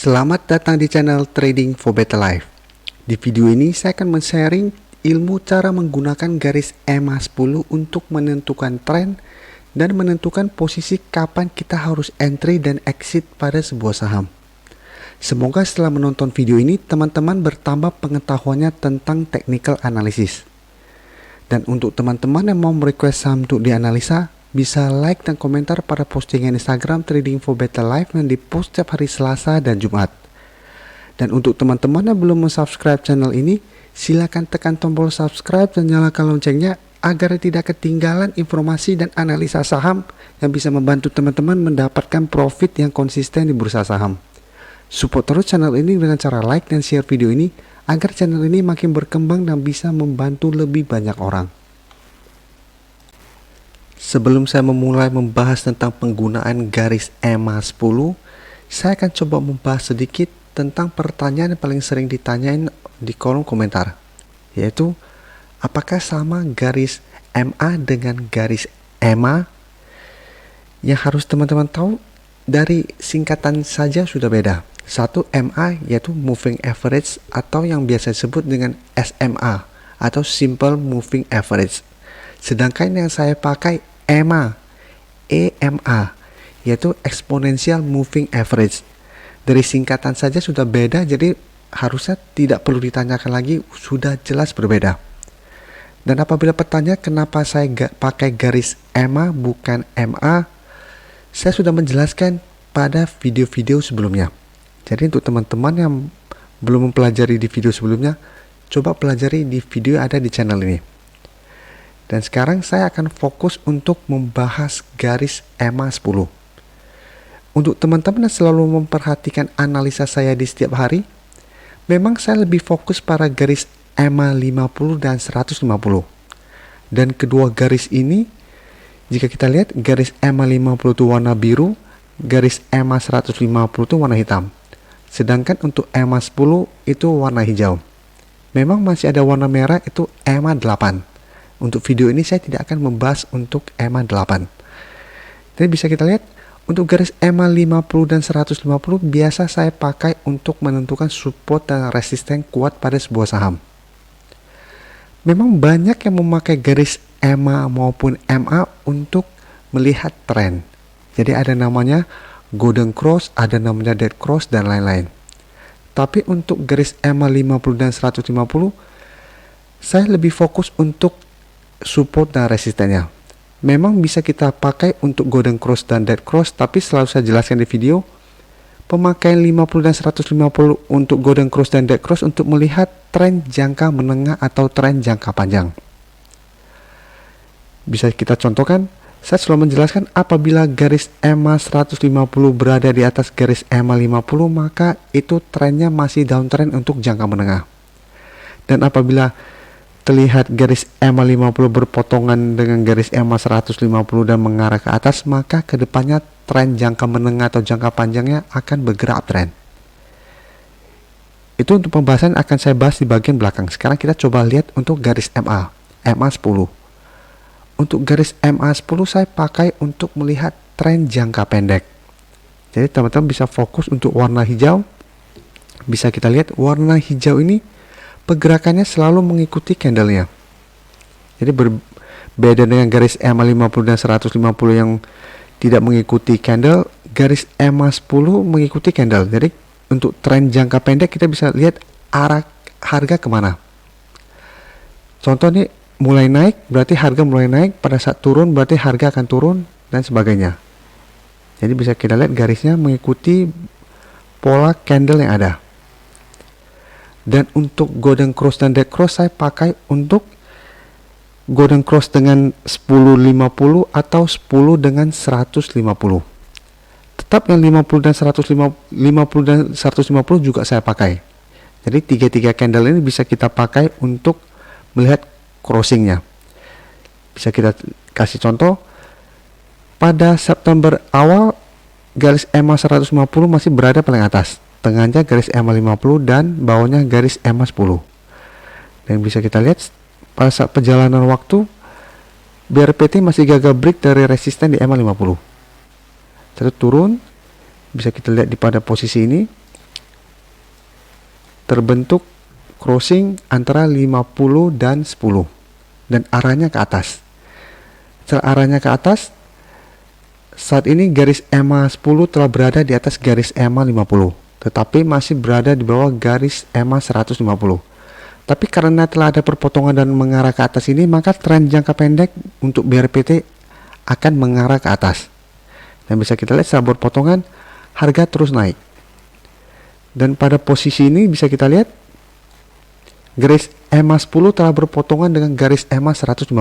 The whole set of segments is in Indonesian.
Selamat datang di channel Trading for Better Life. Di video ini saya akan men-sharing ilmu cara menggunakan garis EMA 10 untuk menentukan tren dan menentukan posisi kapan kita harus entry dan exit pada sebuah saham. Semoga setelah menonton video ini teman-teman bertambah pengetahuannya tentang technical analysis. Dan untuk teman-teman yang mau merequest saham untuk dianalisa, bisa like dan komentar pada postingan Instagram Trading for Better Life yang dipost setiap hari Selasa dan Jumat. Dan untuk teman-teman yang belum subscribe channel ini, silakan tekan tombol subscribe dan nyalakan loncengnya agar tidak ketinggalan informasi dan analisa saham yang bisa membantu teman-teman mendapatkan profit yang konsisten di bursa saham. Support terus channel ini dengan cara like dan share video ini agar channel ini makin berkembang dan bisa membantu lebih banyak orang. Sebelum saya memulai membahas tentang penggunaan garis EMA 10, saya akan coba membahas sedikit tentang pertanyaan yang paling sering ditanyain di kolom komentar, yaitu apakah sama garis MA dengan garis EMA? Yang harus teman-teman tahu, dari singkatan saja sudah beda. Satu MA yaitu Moving Average atau yang biasa disebut dengan SMA atau Simple Moving Average. Sedangkan yang saya pakai EMA yaitu Exponential Moving Average. Dari singkatan saja sudah beda, jadi harusnya tidak perlu ditanyakan lagi, sudah jelas berbeda. Dan apabila bertanya kenapa saya pakai garis EMA bukan MA, saya sudah menjelaskan pada video-video sebelumnya. Jadi untuk teman-teman yang belum mempelajari di video sebelumnya, coba pelajari di video yang ada di channel ini. Dan sekarang saya akan fokus untuk membahas garis EMA 10. Untuk teman-teman yang selalu memperhatikan analisa saya di setiap hari, memang saya lebih fokus pada garis EMA 50 dan 150. Dan kedua garis ini, jika kita lihat garis EMA 50 itu warna biru, garis EMA 150 itu warna hitam. Sedangkan untuk EMA 10 itu warna hijau. Memang masih ada warna merah, itu EMA 8. Untuk video ini saya tidak akan membahas untuk EMA 8. Jadi bisa kita lihat untuk garis EMA 50 dan 150 biasa saya pakai untuk menentukan support dan resisten kuat pada sebuah saham. Memang banyak yang memakai garis EMA maupun MA untuk melihat tren. Jadi ada namanya Golden Cross, ada namanya Dead Cross dan lain-lain. Tapi untuk garis EMA 50 dan 150 saya lebih fokus untuk support dan resistennya. Memang bisa kita pakai untuk Golden Cross dan Dead Cross, tapi selalu saya jelaskan di video, pemakaian 50 dan 150 untuk Golden Cross dan Dead Cross untuk melihat tren jangka menengah atau tren jangka panjang. Bisa kita contohkan, saya selalu menjelaskan apabila garis EMA 150 berada di atas garis EMA 50, maka itu trennya masih downtrend untuk jangka menengah. Dan apabila terlihat garis EMA 50 berpotongan dengan garis EMA 150 dan mengarah ke atas, maka kedepannya tren jangka menengah atau jangka panjangnya akan bergerak uptrend. Itu untuk pembahasan akan saya bahas di bagian belakang. Sekarang kita coba lihat untuk garis MA 10. Untuk garis MA 10 saya pakai untuk melihat tren jangka pendek. Jadi teman-teman bisa fokus untuk warna hijau. Bisa kita lihat warna hijau ini pergerakannya selalu mengikuti candlenya. Jadi berbeda dengan garis EMA 50 dan 150 yang tidak mengikuti candle, garis EMA 10 mengikuti candle. Jadi untuk tren jangka pendek kita bisa lihat arah harga kemana. Contoh nih, mulai naik berarti harga mulai naik, pada saat turun berarti harga akan turun dan sebagainya. Jadi bisa kita lihat garisnya mengikuti pola candle yang ada. Dan untuk Golden Cross dan Dead Cross saya pakai untuk Golden Cross dengan 10.50 atau 10 dengan 150. Tetap yang 50 dan 150 dan 150 juga saya pakai. Jadi tiga candle ini bisa kita pakai untuk melihat crossingnya. Bisa kita kasih contoh, pada September awal garis EMA 150 masih berada paling atas, tengahnya garis EMA 50 dan bawahnya garis EMA 10. Dan bisa kita lihat pada saat perjalanan waktu BRPT masih gagal break dari resisten di EMA 50. Terus turun, bisa kita lihat di pada posisi ini terbentuk crossing antara 50 dan 10 dan arahnya ke atas. Setelah arahnya ke atas, saat ini garis EMA 10 telah berada di atas garis EMA 50, tetapi masih berada di bawah garis EMA 150. Tapi karena telah ada perpotongan dan mengarah ke atas ini, maka tren jangka pendek untuk BRPT akan mengarah ke atas. Dan bisa kita lihat setelah berpotongan, harga terus naik. Dan pada posisi ini bisa kita lihat garis EMA 10 telah berpotongan dengan garis EMA 150.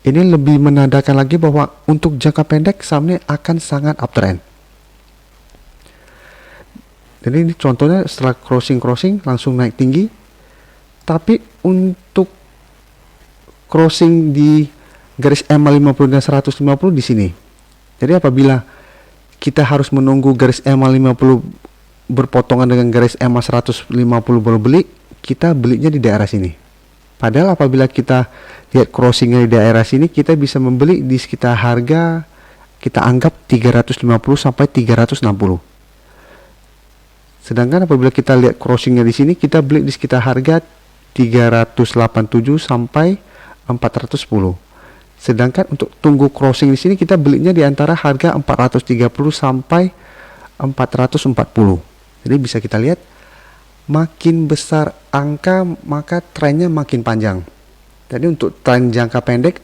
Ini lebih menandakan lagi bahwa untuk jangka pendek saham ini akan sangat uptrend. Jadi ini contohnya setelah crossing langsung naik tinggi. Tapi untuk crossing di garis EMA 50 dan 150 di sini. Jadi apabila kita harus menunggu garis EMA 50 berpotongan dengan garis EMA 150 baru beli, kita belinya di daerah sini. Padahal apabila kita lihat crossingnya di daerah sini, kita bisa membeli di sekitar harga kita anggap 350 sampai 360. Sedangkan apabila kita lihat crossingnya di sini, kita beli di sekitar harga 387 sampai 410. Sedangkan untuk tunggu crossing di sini kita belinya di antara harga 430 sampai 440. Jadi bisa kita lihat makin besar angka maka trennya makin panjang. Jadi untuk tren jangka pendek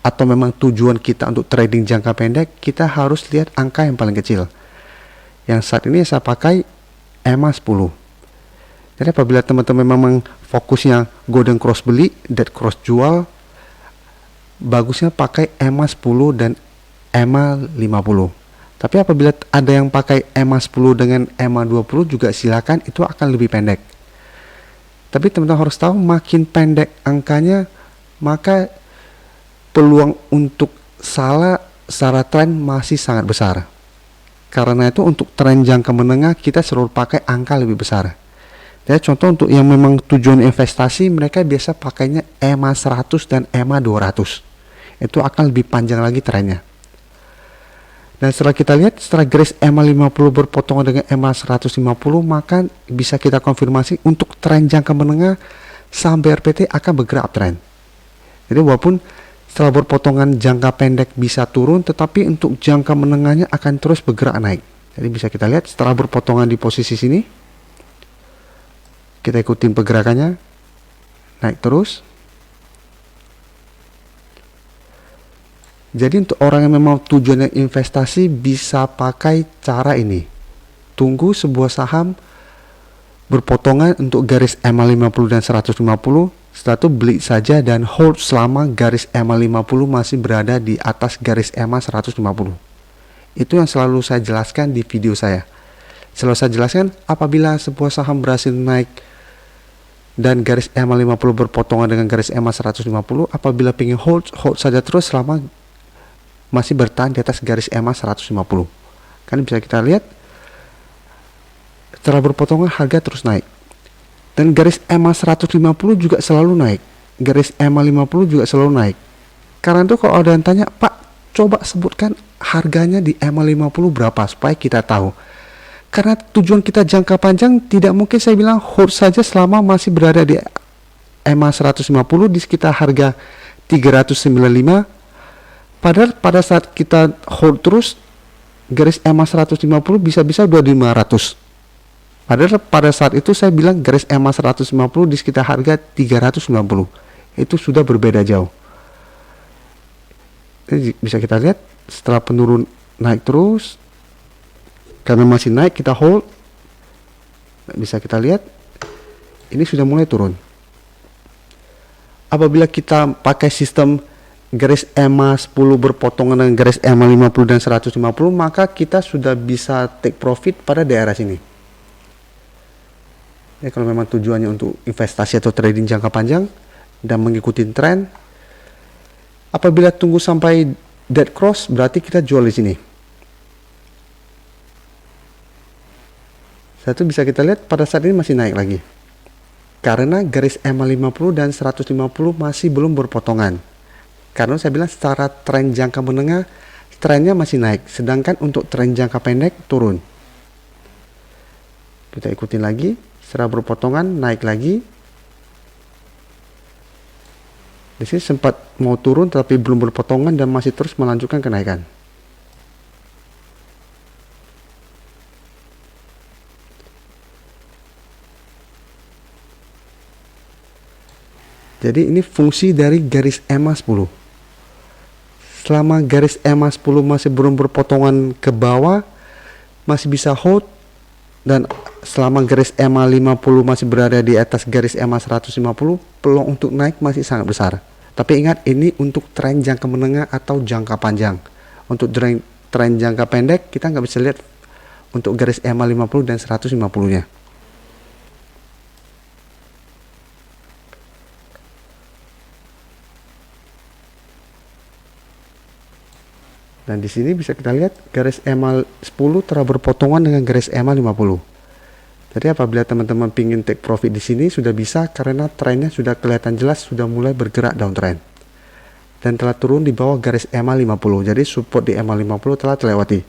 atau memang tujuan kita untuk trading jangka pendek, kita harus lihat angka yang paling kecil. Yang saat ini saya pakai EMA 10. Jadi apabila teman-teman memang fokusnya golden cross beli, dead cross jual, bagusnya pakai EMA 10 dan EMA 50. Tapi apabila ada yang pakai EMA 10 dengan EMA 20 juga silakan, itu akan lebih pendek. Tapi teman-teman harus tahu makin pendek angkanya, maka peluang untuk salah secara tren masih sangat besar. Karena itu untuk tren jangka menengah kita selalu pakai angka lebih besar. Jadi contoh untuk yang memang tujuan investasi, mereka biasa pakainya EMA 100 dan EMA 200. Itu akan lebih panjang lagi trennya. Dan setelah kita lihat, setelah garis EMA 50 berpotongan dengan EMA 150, maka bisa kita konfirmasi untuk tren jangka menengah saham BRPT akan bergerak uptrend. Jadi walaupun setelah berpotongan jangka pendek bisa turun, tetapi untuk jangka menengahnya akan terus bergerak naik. Jadi bisa kita lihat setelah berpotongan di posisi sini, kita ikutin pergerakannya, naik terus. Jadi untuk orang yang memang tujuannya investasi bisa pakai cara ini. Tunggu sebuah saham berpotongan untuk garis EMA 50 dan 150, setelah itu beli saja dan hold selama garis EMA 50 masih berada di atas garis EMA 150. Itu yang selalu saya jelaskan di video saya. Selalu saya jelaskan apabila sebuah saham berhasil naik dan garis EMA 50 berpotongan dengan garis EMA 150, apabila ingin hold saja terus selama masih bertahan di atas garis EMA 150. Kan bisa kita lihat setelah berpotongan harga terus naik. Dan garis EMA 150 juga selalu naik. Garis EMA 50 juga selalu naik. Karena itu kalau ada yang tanya, Pak, coba sebutkan harganya di EMA 50 berapa supaya kita tahu. Karena tujuan kita jangka panjang, tidak mungkin saya bilang hold saja selama masih berada di EMA 150 di sekitar harga 395. Padahal pada saat kita hold terus, garis EMA 150 bisa-bisa udah di 500. Padahal pada saat itu saya bilang garis EMA 150 di sekitar harga 390. Itu sudah berbeda jauh. Jadi bisa kita lihat setelah penurun naik terus, karena masih naik kita hold, bisa kita lihat ini sudah mulai turun. Apabila kita pakai sistem garis EMA 10 berpotongan dengan garis EMA 50 dan 150, maka kita sudah bisa take profit pada daerah sini. Ya, kalau memang tujuannya untuk investasi atau trading jangka panjang dan mengikuti tren, apabila tunggu sampai dead cross berarti kita jual di sini. Satu bisa kita lihat pada saat ini masih naik lagi. Karena garis EMA 50 dan 150 masih belum berpotongan. Karena saya bilang secara tren jangka menengah trennya masih naik, sedangkan untuk tren jangka pendek turun. Kita ikutin lagi. setelah berpotongan naik lagi. Di sini sempat mau turun tapi belum berpotongan dan masih terus melanjutkan kenaikan. Jadi ini fungsi dari garis EMA 10. Selama garis EMA 10 masih belum berpotongan ke bawah, masih bisa hold, dan selama garis EMA 50 masih berada di atas garis EMA 150, peluang untuk naik masih sangat besar. Tapi ingat, ini untuk tren jangka menengah atau jangka panjang. Untuk tren jangka pendek kita nggak bisa lihat untuk garis EMA 50 dan 150-nya. Dan di sini bisa kita lihat garis EMA 10 telah berpotongan dengan garis EMA 50. Jadi apabila teman-teman pingin take profit di sini sudah bisa, karena trennya sudah kelihatan jelas, sudah mulai bergerak downtrend. Dan telah turun di bawah garis EMA 50. Jadi support di EMA 50 telah terlewati.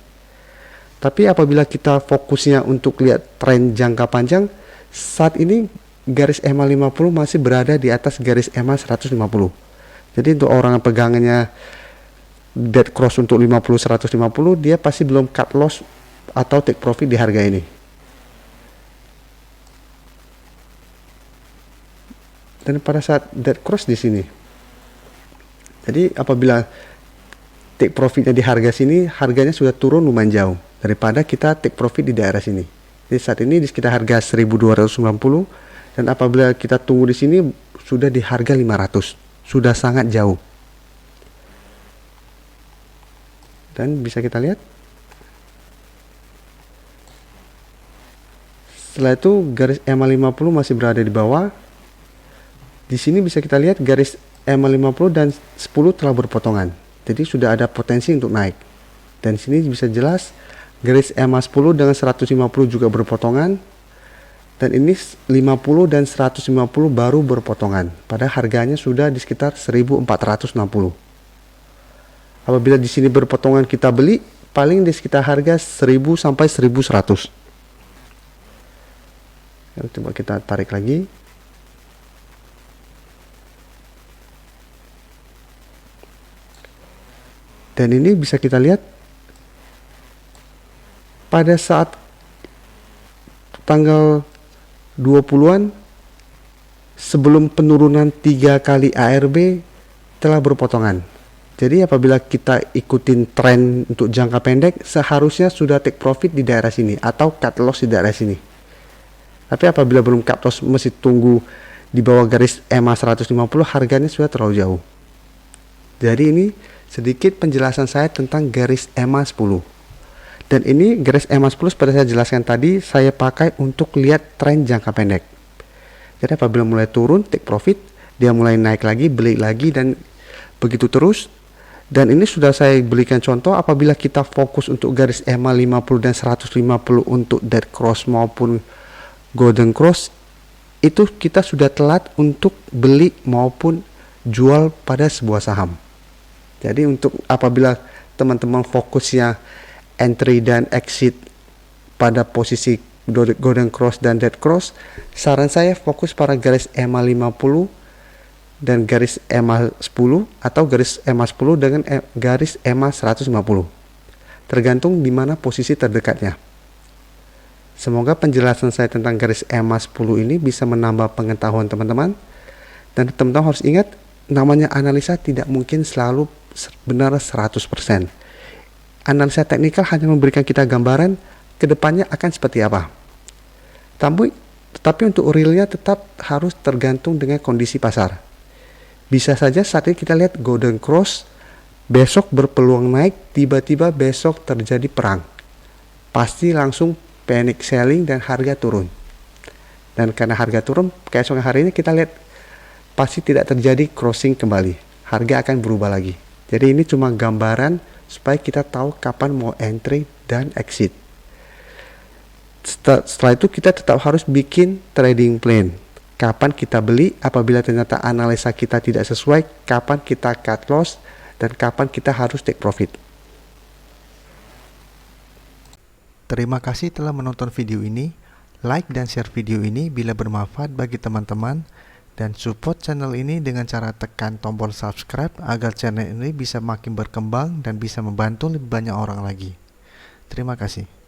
Tapi apabila kita fokusnya untuk lihat tren jangka panjang, saat ini garis EMA 50 masih berada di atas garis EMA 150. Jadi untuk orang yang pegangannya dead cross untuk 50-150, dia pasti belum cut loss atau take profit di harga ini. Dan pada saat dead cross di sini, jadi apabila take profitnya di harga sini, harganya sudah turun lumayan jauh daripada kita take profit di daerah sini. Jadi saat ini di sekitar harga 1290, dan apabila kita tunggu di sini sudah di harga 500, sudah sangat jauh. Dan bisa kita lihat, setelah itu garis EMA 50 masih berada di bawah. Di sini bisa kita lihat garis EMA 50 dan 10 telah berpotongan. Jadi sudah ada potensi untuk naik. Dan sini bisa jelas garis EMA 10 dengan 150 juga berpotongan. Dan ini 50 dan 150 baru berpotongan. Pada harganya sudah di sekitar 1460. Apabila di sini berpotongan kita beli, paling di sekitar harga 1000 sampai 1100. Coba kita tarik lagi. Dan ini bisa kita lihat pada saat tanggal 20-an sebelum penurunan 3 kali ARB telah berpotongan. Jadi apabila kita ikutin tren untuk jangka pendek, seharusnya sudah take profit di daerah sini atau cut loss di daerah sini. Tapi apabila belum cut loss, masih tunggu di bawah garis EMA 150, harganya sudah terlalu jauh. Jadi ini sedikit penjelasan saya tentang garis EMA 10. Dan ini garis EMA 10 seperti saya jelaskan tadi, saya pakai untuk lihat tren jangka pendek. Jadi apabila mulai turun, take profit, dia mulai naik lagi, beli lagi, dan begitu terus. Dan ini sudah saya berikan contoh, apabila kita fokus untuk garis EMA 50 dan 150 untuk dead cross maupun golden cross, itu kita sudah telat untuk beli maupun jual pada sebuah saham. Jadi untuk apabila teman-teman fokusnya entry dan exit pada posisi golden cross dan dead cross, saran saya fokus pada garis EMA 50 dan garis EMA 10 atau garis EMA 10 dengan garis EMA 150. Tergantung di mana posisi terdekatnya. Semoga penjelasan saya tentang garis EMA 10 ini bisa menambah pengetahuan teman-teman. Dan teman-teman harus ingat, namanya analisa tidak mungkin selalu benar 100%. Analisa teknikal hanya memberikan kita gambaran kedepannya akan seperti apa. Tetapi untuk realnya tetap harus tergantung dengan kondisi pasar. Bisa saja saat ini kita lihat golden cross, besok berpeluang naik, tiba-tiba besok terjadi perang. Pasti langsung panic selling dan harga turun. Dan karena harga turun, keesokan hari ini kita lihat pasti tidak terjadi crossing kembali. Harga akan berubah lagi. Jadi ini cuma gambaran supaya kita tahu kapan mau entry dan exit. Setelah itu kita tetap harus bikin trading plan. Kapan kita beli, apabila ternyata analisa kita tidak sesuai, kapan kita cut loss, dan kapan kita harus take profit. Terima kasih telah menonton video ini. Like dan share video ini bila bermanfaat bagi teman-teman, dan support channel ini dengan cara tekan tombol subscribe agar channel ini bisa makin berkembang dan bisa membantu lebih banyak orang lagi. Terima kasih.